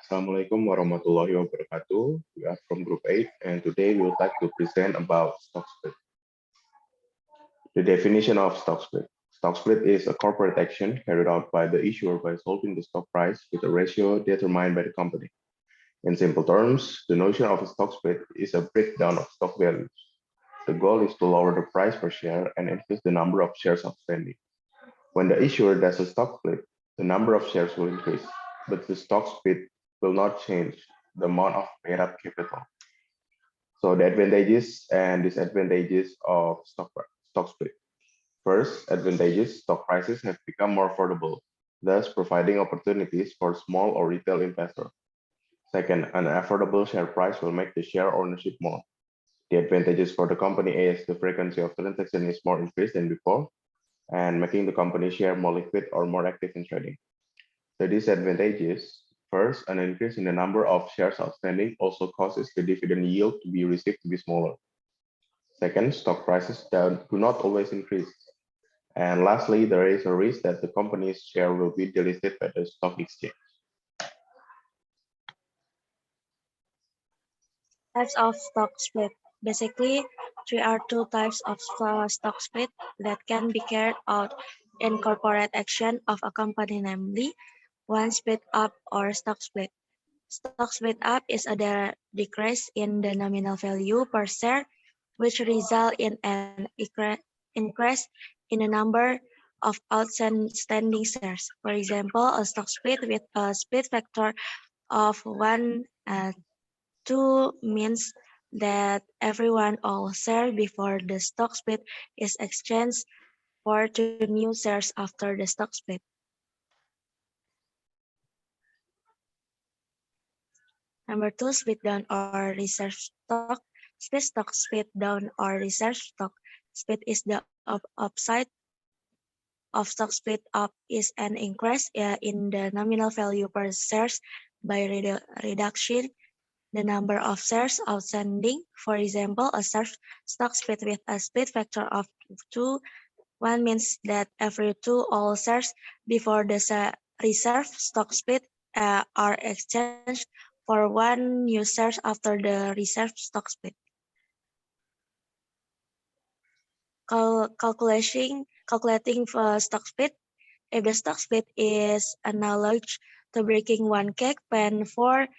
Assalamualaikum warahmatullahi wabarakatuh. We are from Group 8 and today we would like to present about stock split. The definition of stock split. Stock split is a corporate action carried out by the issuer by solving the stock price with a ratio determined by the company. In simple terms, the notion of a stock split is a breakdown of stock values. The goal is to lower the price per share and increase the number of shares outstanding. When the issuer does a stock split, the number of shares will increase, but the stock split will not change the amount of paid up capital. So the advantages and disadvantages of stock split. First, advantages: stock prices have become more affordable, thus providing opportunities for small or retail investors. Second, an affordable share price will make the share ownership more. The advantages for the company is the frequency of transaction is more increased than before, and making the company share more liquid or more active in trading. The disadvantages: first, an increase in the number of shares outstanding also causes the dividend yield to be received to be smaller. Second, stock prices do not always increase. And lastly, there is a risk that the company's share will be delisted by the stock exchange. Types of stock split. Basically, there are two types of stock split that can be carried out in corporate action of a company, namely one split up or stock split. Stock split up is a decrease in the nominal value per share, which result in an increase in the number of outstanding shares. For example, a stock split with a split factor of 2 means that everyone all share before the stock split is exchanged for 2 new shares after the stock split. Number 2, split down or reserve stock. Split stock, split down or reserve stock. Split is the upside of stock split up is an increase in the nominal value per shares by reduction the number of shares outstanding. For example, a stock split with a split factor of 2, 1 means that every 2 all shares before the reserve stock split are exchanged for 1 new shares after the reserve stock split. Calculating for stock split. If the stock split is analogous to breaking one cake pan for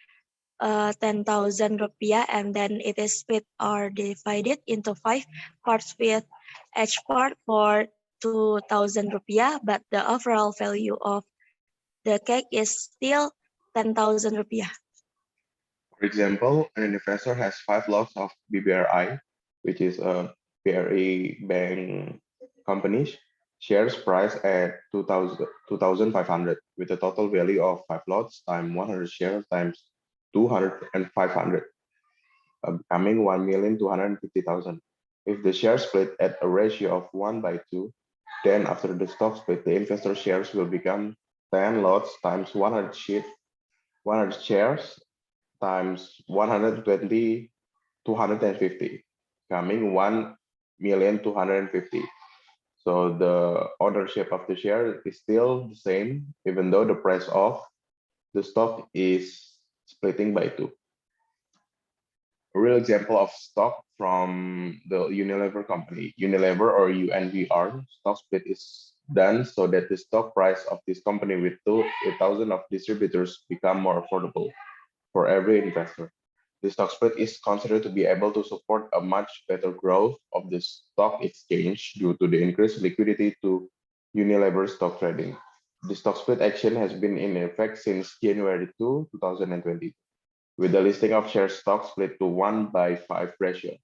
10,000 rupiah and then it is split or divided into 5 parts with each part for 2,000 rupiah, but the overall value of the cake is still 10,000 rupiah. For example, an investor has 5 lots of BBRI, which is a BRI bank company, shares price at 2,500 with a total value of 5 lots times 100 shares times 200 and 500, becoming 1,250,000. If the share split at a ratio of 1/2, then after the stock split, the investor shares will become 10 lots times 100 shares times 120, 250, becoming 1,250,000. So the ownership of the share is still the same, even though the price of the stock is splitting by 2. A real example of stock from the Unilever company. Unilever or UNVR stock split is done so that the stock price of this company with 2,000 of distributors become more affordable for every investor. The stock split is considered to be able to support a much better growth of the stock exchange due to the increased liquidity to Unilever stock trading. The stock split action has been in effect since January 2020, with the listing of share stock split to 1/5 ratio.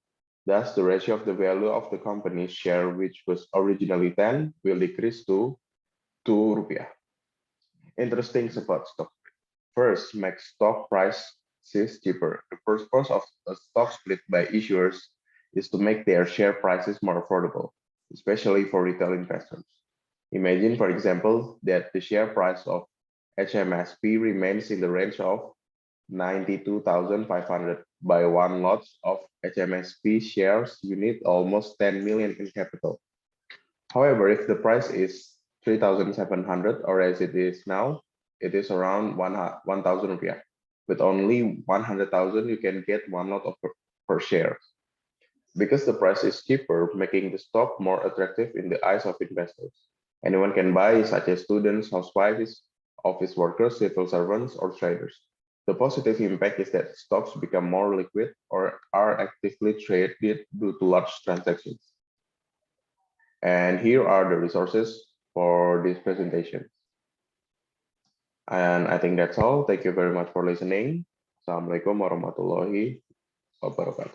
Thus, the ratio of the value of the company's share, which was originally 10, will decrease to 2 rupiah. Interesting about stock split. First, make stock prices cheaper. The purpose of a stock split by issuers is to make their share prices more affordable, especially for retail investors. Imagine, for example, that the share price of HMSP remains in the range of 92,500. Buy 1 lot of HMSP shares, you need almost 10 million in capital. However, if the price is 3,700, or as it is now, it is around 1,000 rupiah. With only 100,000, you can get one lot of per share. Because the price is cheaper, making the stock more attractive in the eyes of investors. Anyone can buy, such as students, housewives, office workers, civil servants, or traders. The positive impact is that stocks become more liquid or are actively traded due to large transactions. And here are the resources for this presentation. And I think that's all. Thank you very much for listening. Assalamualaikum warahmatullahi wabarakatuh.